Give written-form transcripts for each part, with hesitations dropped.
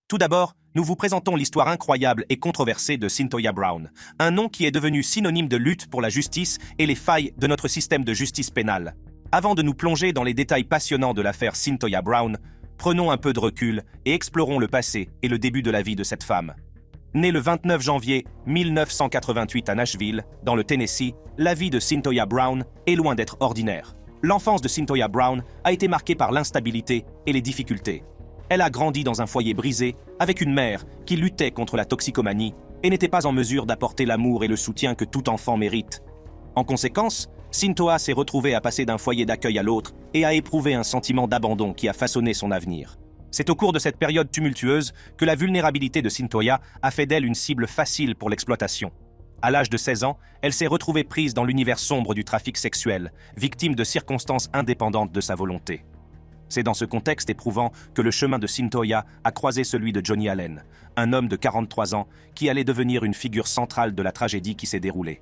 Tout d'abord, nous vous présentons l'histoire incroyable et controversée de Cyntoia Brown, un nom qui est devenu synonyme de lutte pour la justice et les failles de notre système de justice pénale. Avant de nous plonger dans les détails passionnants de l'affaire Cyntoia Brown, prenons un peu de recul et explorons le passé et le début de la vie de cette femme. Née le 29 janvier 1988 à Nashville, dans le Tennessee, la vie de Cyntoia Brown est loin d'être ordinaire. L'enfance de Cyntoia Brown a été marquée par l'instabilité et les difficultés. Elle a grandi dans un foyer brisé, avec une mère qui luttait contre la toxicomanie et n'était pas en mesure d'apporter l'amour et le soutien que tout enfant mérite. En conséquence, Cyntoia s'est retrouvée à passer d'un foyer d'accueil à l'autre et a éprouvé un sentiment d'abandon qui a façonné son avenir. C'est au cours de cette période tumultueuse que la vulnérabilité de Cyntoia a fait d'elle une cible facile pour l'exploitation. À l'âge de 16 ans, elle s'est retrouvée prise dans l'univers sombre du trafic sexuel, victime de circonstances indépendantes de sa volonté. C'est dans ce contexte éprouvant que le chemin de Cyntoia a croisé celui de Johnny Allen, un homme de 43 ans qui allait devenir une figure centrale de la tragédie qui s'est déroulée.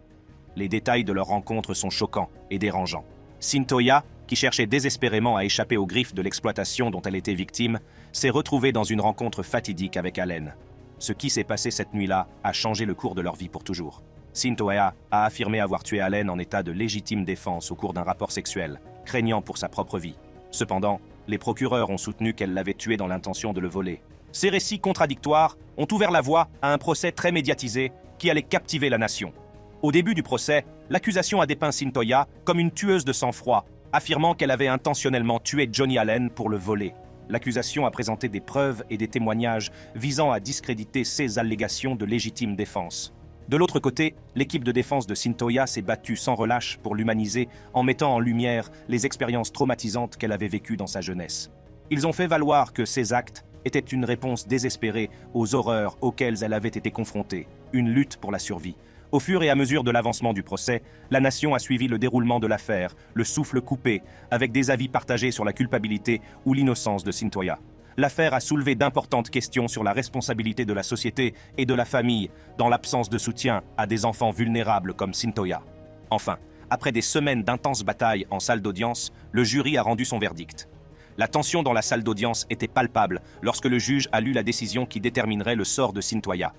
Les détails de leur rencontre sont choquants et dérangeants. Cyntoia, qui cherchait désespérément à échapper aux griffes de l'exploitation dont elle était victime, s'est retrouvée dans une rencontre fatidique avec Allen. Ce qui s'est passé cette nuit-là a changé le cours de leur vie pour toujours. Cyntoia a affirmé avoir tué Allen en état de légitime défense au cours d'un rapport sexuel, craignant pour sa propre vie. Cependant, les procureurs ont soutenu qu'elle l'avait tué dans l'intention de le voler. Ces récits contradictoires ont ouvert la voie à un procès très médiatisé qui allait captiver la nation. Au début du procès, l'accusation a dépeint Cyntoia comme une tueuse de sang-froid, affirmant qu'elle avait intentionnellement tué Johnny Allen pour le voler. L'accusation a présenté des preuves et des témoignages visant à discréditer ces allégations de légitime défense. De l'autre côté, l'équipe de défense de Cyntoia s'est battue sans relâche pour l'humaniser en mettant en lumière les expériences traumatisantes qu'elle avait vécues dans sa jeunesse. Ils ont fait valoir que ces actes étaient une réponse désespérée aux horreurs auxquelles elle avait été confrontée, une lutte pour la survie. Au fur et à mesure de l'avancement du procès, la nation a suivi le déroulement de l'affaire, le souffle coupé, avec des avis partagés sur la culpabilité ou l'innocence de Cyntoia. L'affaire a soulevé d'importantes questions sur la responsabilité de la société et de la famille dans l'absence de soutien à des enfants vulnérables comme Cyntoia. Enfin, après des semaines d'intenses batailles en salle d'audience, le jury a rendu son verdict. La tension dans la salle d'audience était palpable lorsque le juge a lu la décision qui déterminerait le sort de Cyntoia.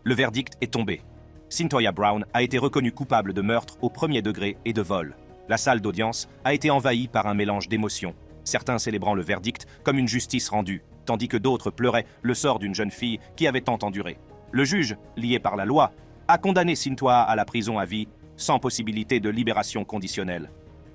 Le verdict est tombé. Cyntoia Brown a été reconnue coupable de meurtre au premier degré et de vol. La salle d'audience a été envahie par un mélange d'émotions, certains célébrant le verdict comme une justice rendue, tandis que d'autres pleuraient le sort d'une jeune fille qui avait tant enduré. Le juge, lié par la loi, a condamné Cyntoia à la prison à vie, sans possibilité de libération conditionnelle.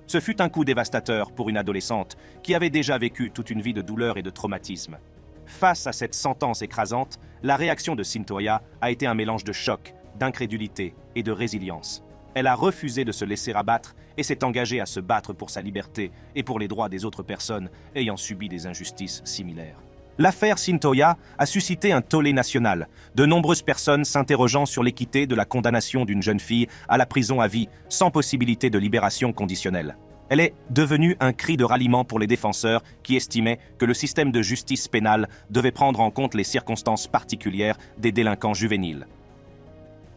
Ce fut un coup dévastateur pour une adolescente qui avait déjà vécu toute une vie de douleur et de traumatisme. Face à cette sentence écrasante, la réaction de Cyntoia a été un mélange de choc, d'incrédulité et de résilience. Elle a refusé de se laisser abattre et s'est engagée à se battre pour sa liberté et pour les droits des autres personnes ayant subi des injustices similaires. L'affaire Cyntoia a suscité un tollé national, de nombreuses personnes s'interrogeant sur l'équité de la condamnation d'une jeune fille à la prison à vie sans possibilité de libération conditionnelle. Elle est devenue un cri de ralliement pour les défenseurs qui estimaient que le système de justice pénale devait prendre en compte les circonstances particulières des délinquants juvéniles.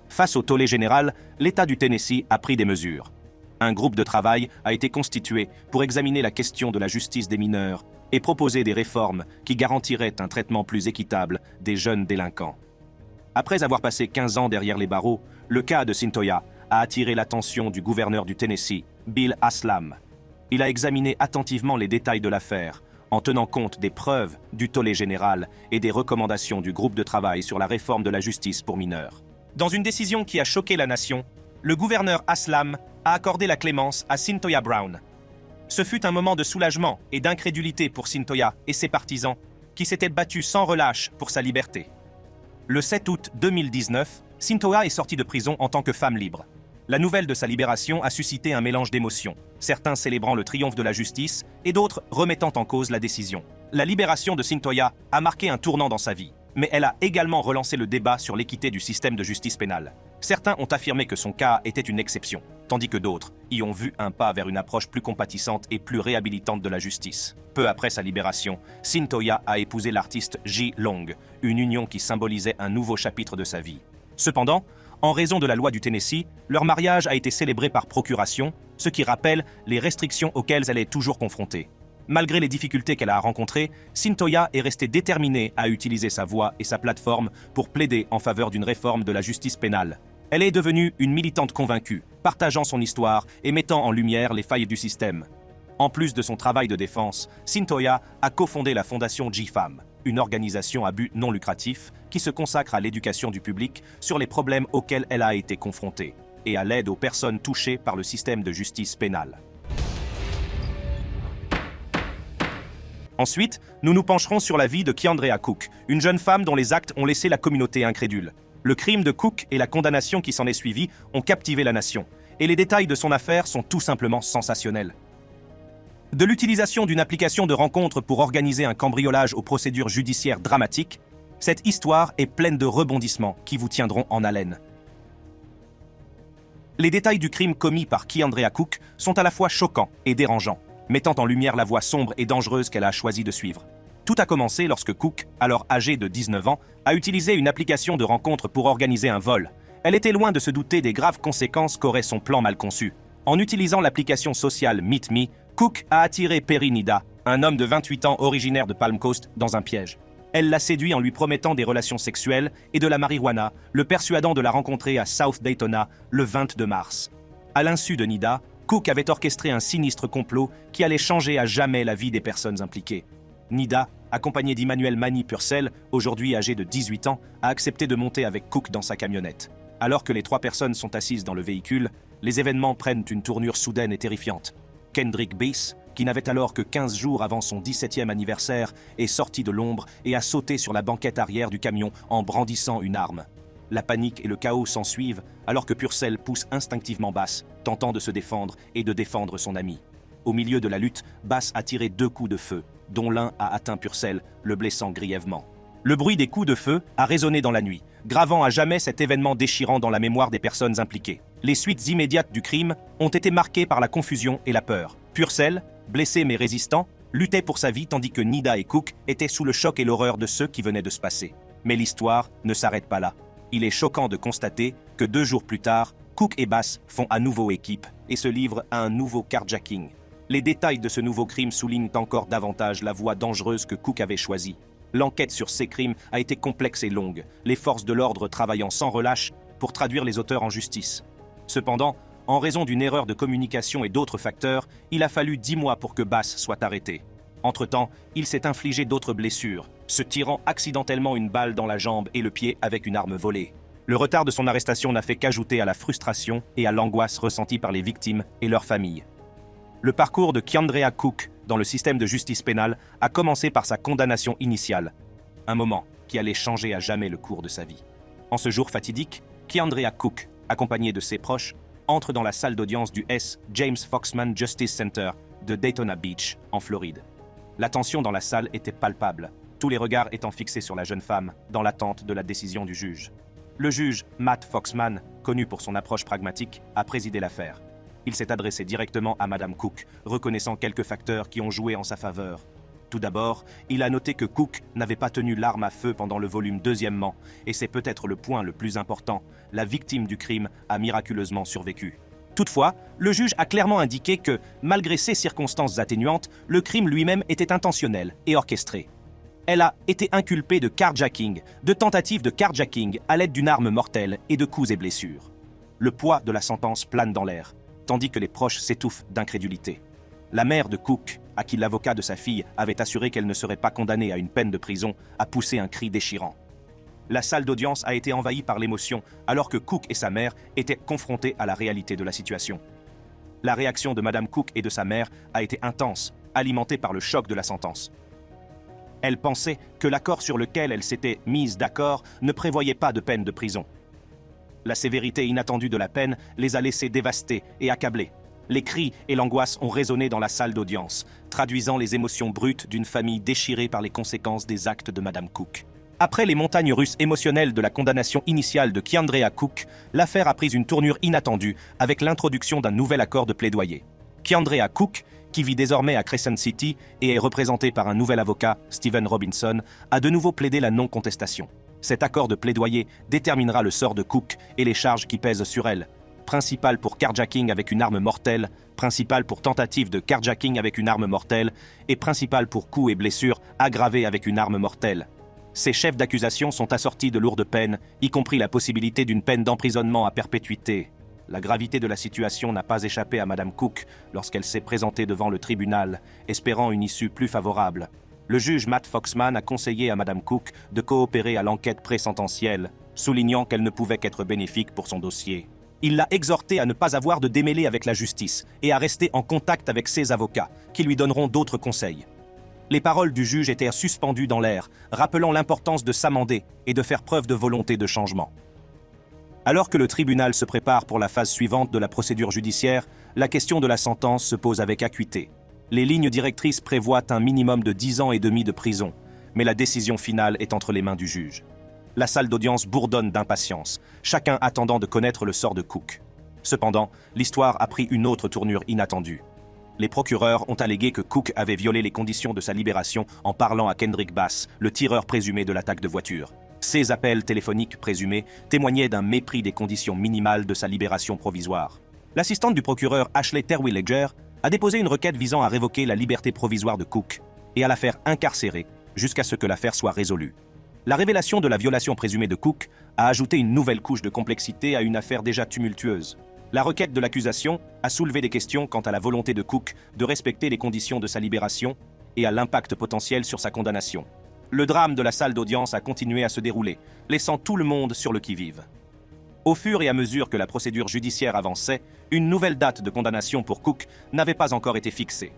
Face au tollé général, l'État du Tennessee a pris des mesures. Un groupe de travail a été constitué pour examiner la question de la justice des mineurs et proposer des réformes qui garantiraient un traitement plus équitable des jeunes délinquants. Après avoir passé 15 ans derrière les barreaux, le cas de Cyntoia a attiré l'attention du gouverneur du Tennessee, Bill Haslam. Il a examiné attentivement les détails de l'affaire, en tenant compte des preuves du tollé général et des recommandations du groupe de travail sur la réforme de la justice pour mineurs. Dans une décision qui a choqué la nation, le gouverneur Haslam a accordé la clémence à Cyntoia Brown. Ce fut un moment de soulagement et d'incrédulité pour Cyntoia et ses partisans, qui s'étaient battus sans relâche pour sa liberté. Le 7 août 2019, Cyntoia est sortie de prison en tant que femme libre. La nouvelle de sa libération a suscité un mélange d'émotions, certains célébrant le triomphe de la justice et d'autres remettant en cause la décision. La libération de Cyntoia a marqué un tournant dans sa vie, mais elle a également relancé le débat sur l'équité du système de justice pénale. Certains ont affirmé que son cas était une exception, tandis que d'autres y ont vu un pas vers une approche plus compatissante et plus réhabilitante de la justice. Peu après sa libération, Cyntoia a épousé l'artiste J. Long, une union qui symbolisait un nouveau chapitre de sa vie. Cependant, en raison de la loi du Tennessee, leur mariage a été célébré par procuration, ce qui rappelle les restrictions auxquelles elle est toujours confrontée. Malgré les difficultés qu'elle a rencontrées, Cyntoia est restée déterminée à utiliser sa voix et sa plateforme pour plaider en faveur d'une réforme de la justice pénale. Elle est devenue une militante convaincue, partageant son histoire et mettant en lumière les failles du système. En plus de son travail de défense, Cyntoia a cofondé la fondation GFAM, une organisation à but non lucratif qui se consacre à l'éducation du public sur les problèmes auxquels elle a été confrontée et à l'aide aux personnes touchées par le système de justice pénale. Ensuite, nous nous pencherons sur la vie de Kiandrea Cook, une jeune femme dont les actes ont laissé la communauté incrédule. Le crime de Cook et la condamnation qui s'en est suivie ont captivé la nation, et les détails de son affaire sont tout simplement sensationnels. De l'utilisation d'une application de rencontre pour organiser un cambriolage aux procédures judiciaires dramatiques, cette histoire est pleine de rebondissements qui vous tiendront en haleine. Les détails du crime commis par Kiandrea Cook sont à la fois choquants et dérangeants, mettant en lumière la voie sombre et dangereuse qu'elle a choisi de suivre. Tout a commencé lorsque Cook, alors âgée de 19 ans, a utilisé une application de rencontre pour organiser un vol. Elle était loin de se douter des graves conséquences qu'aurait son plan mal conçu. En utilisant l'application sociale Meet Me, Cook a attiré Perry Nida, un homme de 28 ans originaire de Palm Coast, dans un piège. Elle l'a séduit en lui promettant des relations sexuelles et de la marijuana, le persuadant de la rencontrer à South Daytona le 22 mars. À l'insu de Nida, Cook avait orchestré un sinistre complot qui allait changer à jamais la vie des personnes impliquées. Nida, accompagnée d'Emmanuel Manny Purcell, aujourd'hui âgé de 18 ans, a accepté de monter avec Cook dans sa camionnette. Alors que les trois personnes sont assises dans le véhicule, les événements prennent une tournure soudaine et terrifiante. Kendrick Bass, qui n'avait alors que 15 jours avant son 17e anniversaire, est sorti de l'ombre et a sauté sur la banquette arrière du camion en brandissant une arme. La panique et le chaos s'ensuivent alors que Purcell pousse instinctivement Bass, tentant de se défendre et de défendre son ami. Au milieu de la lutte, Bass a tiré 2 coups de feu, dont l'un a atteint Purcell, le blessant grièvement. Le bruit des coups de feu a résonné dans la nuit, gravant à jamais cet événement déchirant dans la mémoire des personnes impliquées. Les suites immédiates du crime ont été marquées par la confusion et la peur. Purcell, blessé mais résistant, luttait pour sa vie tandis que Nida et Cook étaient sous le choc et l'horreur de ce qui venait de se passer. Mais l'histoire ne s'arrête pas là. Il est choquant de constater que 2 jours plus tard, Cook et Bass font à nouveau équipe et se livrent à un nouveau carjacking. Les détails de ce nouveau crime soulignent encore davantage la voie dangereuse que Cook avait choisie. L'enquête sur ces crimes a été complexe et longue, les forces de l'ordre travaillant sans relâche pour traduire les auteurs en justice. Cependant, en raison d'une erreur de communication et d'autres facteurs, il a fallu 10 mois pour que Bass soit arrêté. Entre-temps, il s'est infligé d'autres blessures, se tirant accidentellement une balle dans la jambe et le pied avec une arme volée. Le retard de son arrestation n'a fait qu'ajouter à la frustration et à l'angoisse ressentie par les victimes et leurs familles. Le parcours de Kiandrea Cook dans le système de justice pénale a commencé par sa condamnation initiale, un moment qui allait changer à jamais le cours de sa vie. En ce jour fatidique, Kiandrea Cook, accompagné de ses proches, entre dans la salle d'audience du S. James Foxman Justice Center de Daytona Beach, en Floride. La tension dans la salle était palpable, tous les regards étant fixés sur la jeune femme dans l'attente de la décision du juge. Le juge Matt Foxman, connu pour son approche pragmatique, a présidé l'affaire. Il s'est adressé directement à Madame Cook, reconnaissant quelques facteurs qui ont joué en sa faveur. Tout d'abord, il a noté que Cook n'avait pas tenu l'arme à feu pendant le volume. Deuxièmement, et c'est peut-être le point le plus important, la victime du crime a miraculeusement survécu. Toutefois, le juge a clairement indiqué que, malgré ces circonstances atténuantes, le crime lui-même était intentionnel et orchestré. Elle a été inculpée de carjacking, de tentative de carjacking à l'aide d'une arme mortelle et de coups et blessures. Le poids de la sentence plane dans l'air, tandis que les proches s'étouffent d'incrédulité. La mère de Cook, à qui l'avocat de sa fille avait assuré qu'elle ne serait pas condamnée à une peine de prison, a poussé un cri déchirant. La salle d'audience a été envahie par l'émotion, alors que Cook et sa mère étaient confrontés à la réalité de la situation. La réaction de Madame Cook et de sa mère a été intense, alimentée par le choc de la sentence. Elle pensait que l'accord sur lequel elle s'était mise d'accord ne prévoyait pas de peine de prison. La sévérité inattendue de la peine les a laissés dévastés et accablés. Les cris et l'angoisse ont résonné dans la salle d'audience, traduisant les émotions brutes d'une famille déchirée par les conséquences des actes de Madame Cook. Après les montagnes russes émotionnelles de la condamnation initiale de Kiandrea Cook, l'affaire a pris une tournure inattendue avec l'introduction d'un nouvel accord de plaidoyer. Kiandrea Cook, qui vit désormais à Crescent City et est représenté par un nouvel avocat, Steven Robinson, a de nouveau plaidé la non-contestation. Cet accord de plaidoyer déterminera le sort de Cook et les charges qui pèsent sur elle. principal pour carjacking avec une arme mortelle, principal pour tentative de carjacking avec une arme mortelle et principal pour coups et blessures aggravés avec une arme mortelle. Ces chefs d'accusation sont assortis de lourdes peines, y compris la possibilité d'une peine d'emprisonnement à perpétuité. La gravité de la situation n'a pas échappé à Madame Cook lorsqu'elle s'est présentée devant le tribunal, espérant une issue plus favorable. Le juge Matt Foxman a conseillé à Madame Cook de coopérer à l'enquête présententielle, soulignant qu'elle ne pouvait qu'être bénéfique pour son dossier. Il l'a exhortée à ne pas avoir de démêlés avec la justice et à rester en contact avec ses avocats, qui lui donneront d'autres conseils. Les paroles du juge étaient suspendues dans l'air, rappelant l'importance de s'amender et de faire preuve de volonté de changement. Alors que le tribunal se prépare pour la phase suivante de la procédure judiciaire, la question de la sentence se pose avec acuité. Les lignes directrices prévoient un minimum de 10 ans et demi de prison, mais la décision finale est entre les mains du juge. La salle d'audience bourdonne d'impatience, chacun attendant de connaître le sort de Cook. Cependant, l'histoire a pris une autre tournure inattendue. Les procureurs ont allégué que Cook avait violé les conditions de sa libération en parlant à Kendrick Bass, le tireur présumé de l'attaque de voiture. Ces appels téléphoniques présumés témoignaient d'un mépris des conditions minimales de sa libération provisoire. L'assistante du procureur Ashley Terwilliger a déposé une requête visant à révoquer la liberté provisoire de Cook et à la faire incarcérer jusqu'à ce que l'affaire soit résolue. La révélation de la violation présumée de Cook a ajouté une nouvelle couche de complexité à une affaire déjà tumultueuse. La requête de l'accusation a soulevé des questions quant à la volonté de Cook de respecter les conditions de sa libération et à l'impact potentiel sur sa condamnation. Le drame de la salle d'audience a continué à se dérouler, laissant tout le monde sur le qui-vive. Au fur et à mesure que la procédure judiciaire avançait, une nouvelle date de condamnation pour Cook n'avait pas encore été fixée.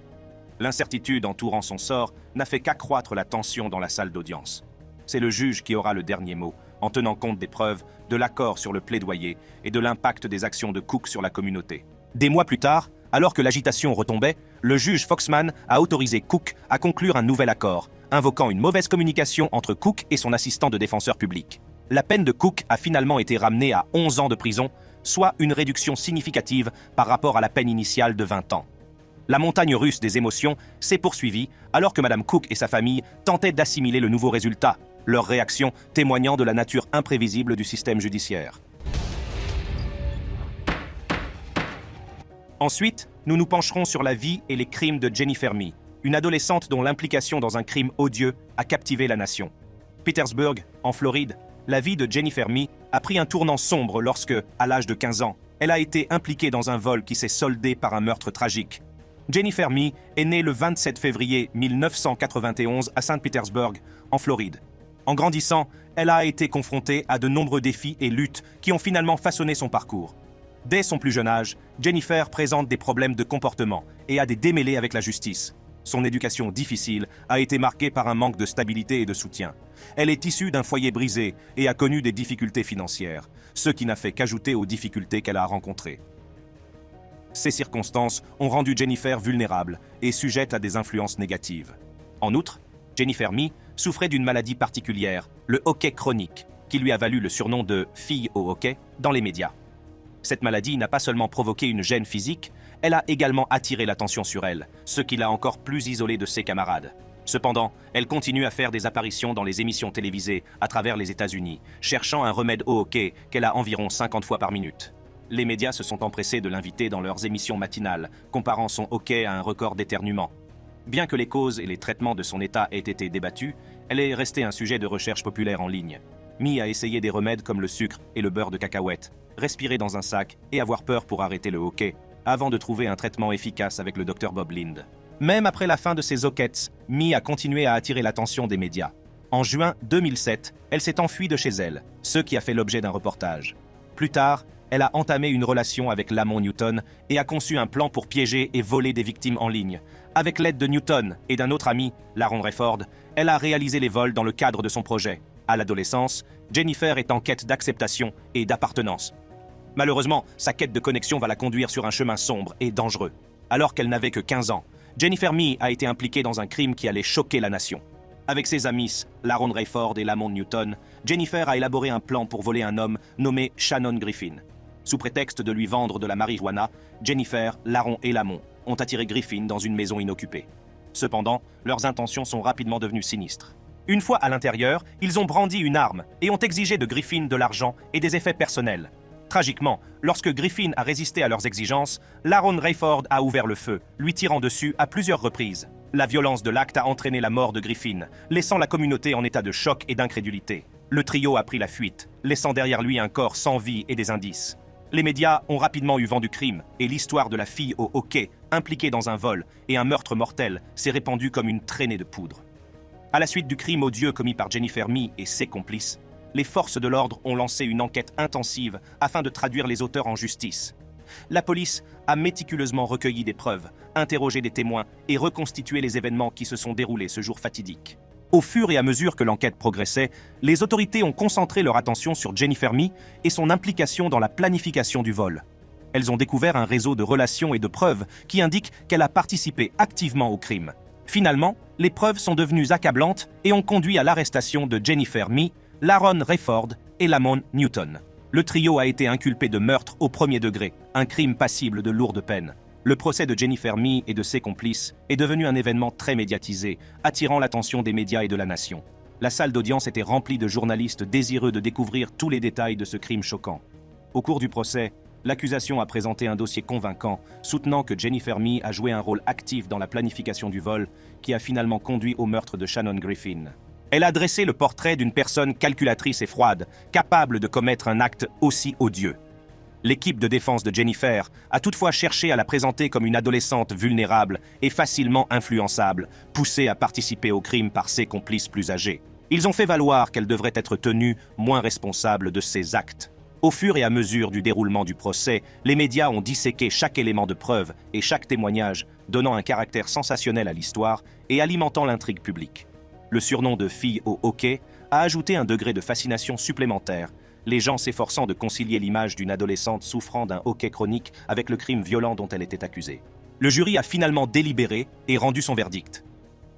L'incertitude entourant son sort n'a fait qu'accroître la tension dans la salle d'audience. C'est le juge qui aura le dernier mot, en tenant compte des preuves, de l'accord sur le plaidoyer et de l'impact des actions de Cook sur la communauté. Des mois plus tard, alors que l'agitation retombait, le juge Foxman a autorisé Cook à conclure un nouvel accord, invoquant une mauvaise communication entre Cook et son assistant de défenseur public. La peine de Cook a finalement été ramenée à 11 ans de prison, soit une réduction significative par rapport à la peine initiale de 20 ans. La montagne russe des émotions s'est poursuivie alors que Mme Cook et sa famille tentaient d'assimiler le nouveau résultat, leur réaction témoignant de la nature imprévisible du système judiciaire. Ensuite, nous nous pencherons sur la vie et les crimes de Jennifer Mee, une adolescente dont l'implication dans un crime odieux a captivé la nation. Petersburg, en Floride, la vie de Jennifer Mee a pris un tournant sombre lorsque, à l'âge de 15 ans, elle a été impliquée dans un vol qui s'est soldé par un meurtre tragique. Jennifer Mee est née le 27 février 1991 à Saint-Pétersbourg, en Floride. En grandissant, elle a été confrontée à de nombreux défis et luttes qui ont finalement façonné son parcours. Dès son plus jeune âge, Jennifer présente des problèmes de comportement et a des démêlés avec la justice. Son éducation difficile a été marquée par un manque de stabilité et de soutien. Elle est issue d'un foyer brisé et a connu des difficultés financières, ce qui n'a fait qu'ajouter aux difficultés qu'elle a rencontrées. Ces circonstances ont rendu Jennifer vulnérable et sujette à des influences négatives. En outre, Jennifer Mee souffrait d'une maladie particulière, le hockey chronique, qui lui a valu le surnom de « fille au hockey » dans les médias. Cette maladie n'a pas seulement provoqué une gêne physique, elle a également attiré l'attention sur elle, ce qui l'a encore plus isolée de ses camarades. Cependant, elle continue à faire des apparitions dans les émissions télévisées à travers les États-Unis, cherchant un remède au hockey qu'elle a environ 50 fois par minute. Les médias se sont empressés de l'inviter dans leurs émissions matinales, comparant son hockey à un record d'éternuement. Bien que les causes et les traitements de son état aient été débattus, elle est restée un sujet de recherche populaire en ligne. Mee a essayé des remèdes comme le sucre et le beurre de cacahuète, respirer dans un sac et avoir peur pour arrêter le hockey, avant de trouver un traitement efficace avec le Dr Bob Lind. Même après la fin de ses hockets, Mee a continué à attirer l'attention des médias. En juin 2007, elle s'est enfuie de chez elle, ce qui a fait l'objet d'un reportage. Plus tard, elle a entamé une relation avec Lamont Newton et a conçu un plan pour piéger et voler des victimes en ligne. Avec l'aide de Newton et d'un autre ami, Laron Rayford, elle a réalisé les vols dans le cadre de son projet. À l'adolescence, Jennifer est en quête d'acceptation et d'appartenance. Malheureusement, sa quête de connexion va la conduire sur un chemin sombre et dangereux. Alors qu'elle n'avait que 15 ans, Jennifer Mee a été impliquée dans un crime qui allait choquer la nation. Avec ses amis, Laron Rayford et Lamont Newton, Jennifer a élaboré un plan pour voler un homme nommé Shannon Griffin. Sous prétexte de lui vendre de la marijuana, Jennifer, Laron et Lamont ont attiré Griffin dans une maison inoccupée. Cependant, leurs intentions sont rapidement devenues sinistres. Une fois à l'intérieur, ils ont brandi une arme et ont exigé de Griffin de l'argent et des effets personnels. Tragiquement, lorsque Griffin a résisté à leurs exigences, Laron Rayford a ouvert le feu, lui tirant dessus à plusieurs reprises. La violence de l'acte a entraîné la mort de Griffin, laissant la communauté en état de choc et d'incrédulité. Le trio a pris la fuite, laissant derrière lui un corps sans vie et des indices. Les médias ont rapidement eu vent du crime, et l'histoire de la fille au hockey, impliquée dans un vol et un meurtre mortel, s'est répandue comme une traînée de poudre. À la suite du crime odieux commis par Jennifer Mee et ses complices, les forces de l'ordre ont lancé une enquête intensive afin de traduire les auteurs en justice. La police a méticuleusement recueilli des preuves, interrogé des témoins et reconstitué les événements qui se sont déroulés ce jour fatidique. Au fur et à mesure que l'enquête progressait, les autorités ont concentré leur attention sur Jennifer Mee et son implication dans la planification du vol. Elles ont découvert un réseau de relations et de preuves qui indiquent qu'elle a participé activement au crime. Finalement, les preuves sont devenues accablantes et ont conduit à l'arrestation de Jennifer Mee, Laron Rayford et Lamont Newton. Le trio a été inculpé de meurtre au premier degré, un crime passible de lourdes peines. Le procès de Jennifer Mee et de ses complices est devenu un événement très médiatisé, attirant l'attention des médias et de la nation. La salle d'audience était remplie de journalistes désireux de découvrir tous les détails de ce crime choquant. Au cours du procès, l'accusation a présenté un dossier convaincant, soutenant que Jennifer Mee a joué un rôle actif dans la planification du vol, qui a finalement conduit au meurtre de Shannon Griffin. Elle a dressé le portrait d'une personne calculatrice et froide, capable de commettre un acte aussi odieux. L'équipe de défense de Jennifer a toutefois cherché à la présenter comme une adolescente vulnérable et facilement influençable, poussée à participer au crime par ses complices plus âgés. Ils ont fait valoir qu'elle devrait être tenue moins responsable de ses actes. Au fur et à mesure du déroulement du procès, les médias ont disséqué chaque élément de preuve et chaque témoignage, donnant un caractère sensationnel à l'histoire et alimentant l'intrigue publique. Le surnom de fille au hockey a ajouté un degré de fascination supplémentaire, les gens s'efforçant de concilier l'image d'une adolescente souffrant d'un hockey chronique avec le crime violent dont elle était accusée. Le jury a finalement délibéré et rendu son verdict.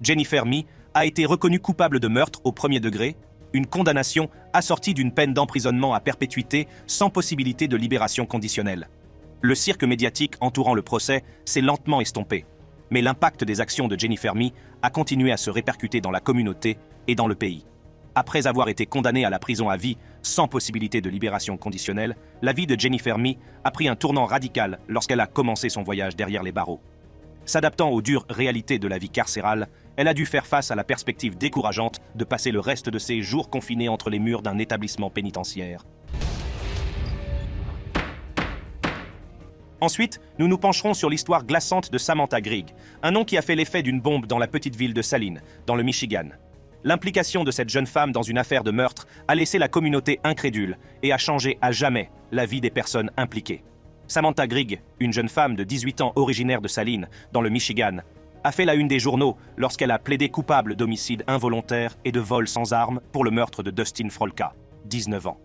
Jennifer Mee a été reconnue coupable de meurtre au premier degré, une condamnation assortie d'une peine d'emprisonnement à perpétuité sans possibilité de libération conditionnelle. Le cirque médiatique entourant le procès s'est lentement estompé, mais l'impact des actions de Jennifer Mee a continué à se répercuter dans la communauté et dans le pays. Après avoir été condamnée à la prison à vie sans possibilité de libération conditionnelle, la vie de Jennifer Mee a pris un tournant radical lorsqu'elle a commencé son voyage derrière les barreaux. S'adaptant aux dures réalités de la vie carcérale, elle a dû faire face à la perspective décourageante de passer le reste de ses jours confinée entre les murs d'un établissement pénitentiaire. Ensuite, nous nous pencherons sur l'histoire glaçante de Samantha Grigg, un nom qui a fait l'effet d'une bombe dans la petite ville de Saline, dans le Michigan. L'implication de cette jeune femme dans une affaire de meurtre a laissé la communauté incrédule et a changé à jamais la vie des personnes impliquées. Samantha Grigg, une jeune femme de 18 ans originaire de Saline, dans le Michigan, a fait la une des journaux lorsqu'elle a plaidé coupable d'homicide involontaire et de vol sans arme pour le meurtre de Dustin Frolka, 19 ans.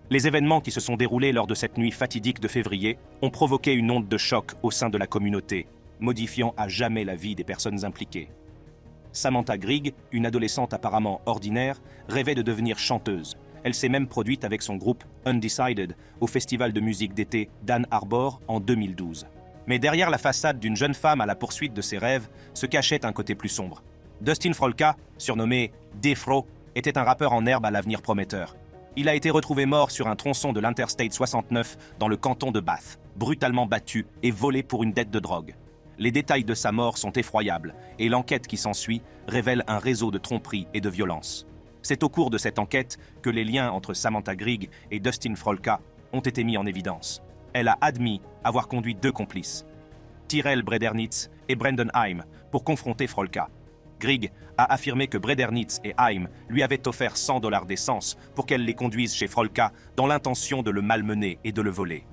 Les événements qui se sont déroulés lors de cette nuit fatidique de février ont provoqué une onde de choc au sein de la communauté, modifiant à jamais la vie des personnes impliquées. Samantha Grigg, une adolescente apparemment ordinaire, rêvait de devenir chanteuse. Elle s'est même produite avec son groupe Undecided au festival de musique d'été d'Ann Arbor en 2012. Mais derrière la façade d'une jeune femme à la poursuite de ses rêves se cachait un côté plus sombre. Dustin Frolka, surnommé Defro, était un rappeur en herbe à l'avenir prometteur. Il a été retrouvé mort sur un tronçon de l'Interstate 69 dans le canton de Bath, brutalement battu et volé pour une dette de drogue. Les détails de sa mort sont effroyables et l'enquête qui s'ensuit révèle un réseau de tromperies et de violences. C'est au cours de cette enquête que les liens entre Samantha Grigg et Dustin Frolka ont été mis en évidence. Elle a admis avoir conduit 2 complices, Tyrell Bredernitz et Brendan Heim, pour confronter Frolka. Grigg a affirmé que Bredernitz et Heim lui avaient offert $100 d'essence pour qu'elle les conduise chez Frolka dans l'intention de le malmener et de le voler.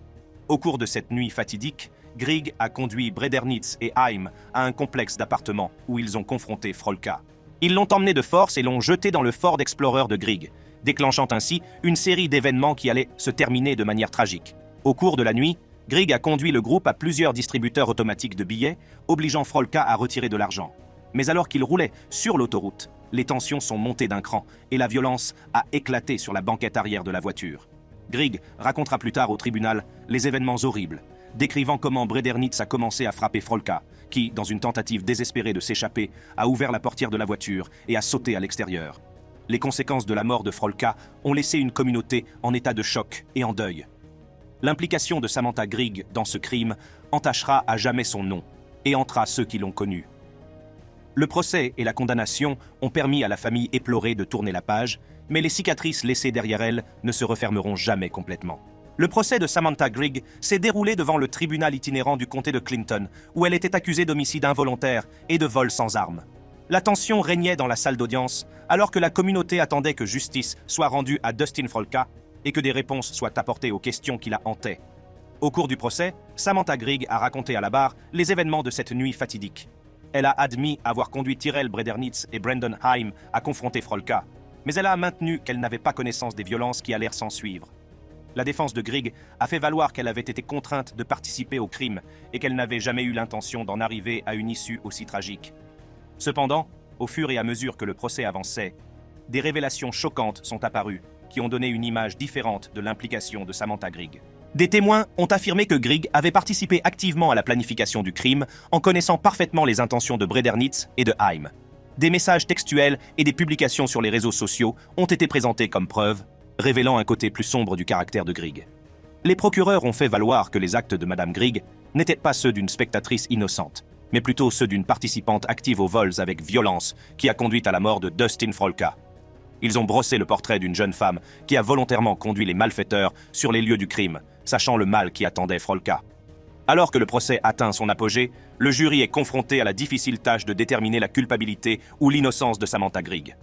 Au cours de cette nuit fatidique, Grigg a conduit Bredernitz et Heim à un complexe d'appartements où ils ont confronté Frolka. Ils l'ont emmené de force et l'ont jeté dans le Ford Explorer de Grigg, déclenchant ainsi une série d'événements qui allaient se terminer de manière tragique. Au cours de la nuit, Grigg a conduit le groupe à plusieurs distributeurs automatiques de billets, obligeant Frolka à retirer de l'argent. Mais alors qu'il roulait sur l'autoroute, les tensions sont montées d'un cran et la violence a éclaté sur la banquette arrière de la voiture. Grigg racontera plus tard au tribunal les événements horribles, décrivant comment Bredernitz a commencé à frapper Frolka, qui, dans une tentative désespérée de s'échapper, a ouvert la portière de la voiture et a sauté à l'extérieur. Les conséquences de la mort de Frolka ont laissé une communauté en état de choc et en deuil. L'implication de Samantha Grigg dans ce crime entachera à jamais son nom et hantera ceux qui l'ont connu. Le procès et la condamnation ont permis à la famille éplorée de tourner la page, mais les cicatrices laissées derrière elle ne se refermeront jamais complètement. Le procès de Samantha Grigg s'est déroulé devant le tribunal itinérant du comté de Clinton, où elle était accusée d'homicide involontaire et de vol sans arme. La tension régnait dans la salle d'audience, alors que la communauté attendait que justice soit rendue à Dustin Folka et que des réponses soient apportées aux questions qui la hantaient. Au cours du procès, Samantha Grigg a raconté à la barre les événements de cette nuit fatidique. Elle a admis avoir conduit Tyrell Bredernitz et Brendan Haim à confronter Folka, mais elle a maintenu qu'elle n'avait pas connaissance des violences qui allèrent s'ensuivre. La défense de Grigg a fait valoir qu'elle avait été contrainte de participer au crime et qu'elle n'avait jamais eu l'intention d'en arriver à une issue aussi tragique. Cependant, au fur et à mesure que le procès avançait, des révélations choquantes sont apparues qui ont donné une image différente de l'implication de Samantha Grigg. Des témoins ont affirmé que Grigg avait participé activement à la planification du crime en connaissant parfaitement les intentions de Bredernitz et de Haim. Des messages textuels et des publications sur les réseaux sociaux ont été présentés comme preuves, révélant un côté plus sombre du caractère de Grigg. Les procureurs ont fait valoir que les actes de Madame Grigg n'étaient pas ceux d'une spectatrice innocente, mais plutôt ceux d'une participante active aux vols avec violence qui a conduit à la mort de Dustin Folka. Ils ont brossé le portrait d'une jeune femme qui a volontairement conduit les malfaiteurs sur les lieux du crime, sachant le mal qui attendait Folka. Alors que le procès atteint son apogée, le jury est confronté à la difficile tâche de déterminer la culpabilité ou l'innocence de Samantha Grigg.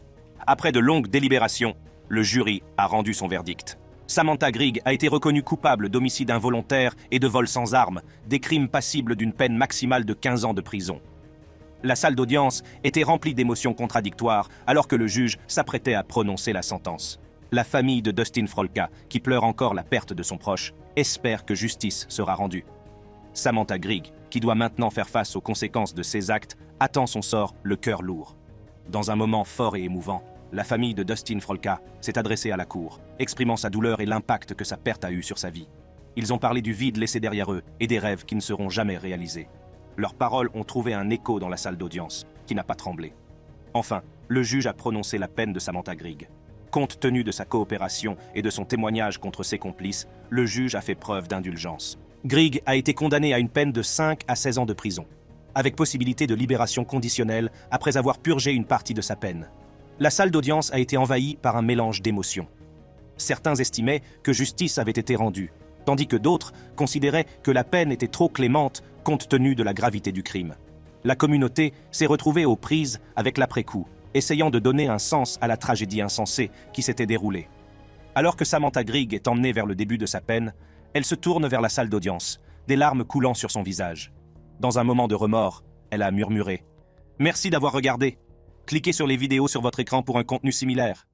Après de longues délibérations, le jury a rendu son verdict. Samantha Grigg a été reconnue coupable d'homicide involontaire et de vol sans arme, des crimes passibles d'une peine maximale de 15 ans de prison. La salle d'audience était remplie d'émotions contradictoires alors que le juge s'apprêtait à prononcer la sentence. La famille de Dustin Folka, qui pleure encore la perte de son proche, espère que justice sera rendue. Samantha Grigg, qui doit maintenant faire face aux conséquences de ses actes, attend son sort le cœur lourd. Dans un moment fort et émouvant, la famille de Dustin Folka s'est adressée à la cour, exprimant sa douleur et l'impact que sa perte a eu sur sa vie. Ils ont parlé du vide laissé derrière eux et des rêves qui ne seront jamais réalisés. Leurs paroles ont trouvé un écho dans la salle d'audience, qui n'a pas tremblé. Enfin, le juge a prononcé la peine de Samantha Grigg. Compte tenu de sa coopération et de son témoignage contre ses complices, le juge a fait preuve d'indulgence. Grigg a été condamné à une peine de 5 à 16 ans de prison, avec possibilité de libération conditionnelle après avoir purgé une partie de sa peine. La salle d'audience a été envahie par un mélange d'émotions. Certains estimaient que justice avait été rendue, tandis que d'autres considéraient que la peine était trop clémente compte tenu de la gravité du crime. La communauté s'est retrouvée aux prises avec l'après-coup, essayant de donner un sens à la tragédie insensée qui s'était déroulée. Alors que Samantha Grigg est emmenée vers le début de sa peine, elle se tourne vers la salle d'audience, des larmes coulant sur son visage. Dans un moment de remords, elle a murmuré « Merci d'avoir regardé. Cliquez sur les vidéos sur votre écran pour un contenu similaire. »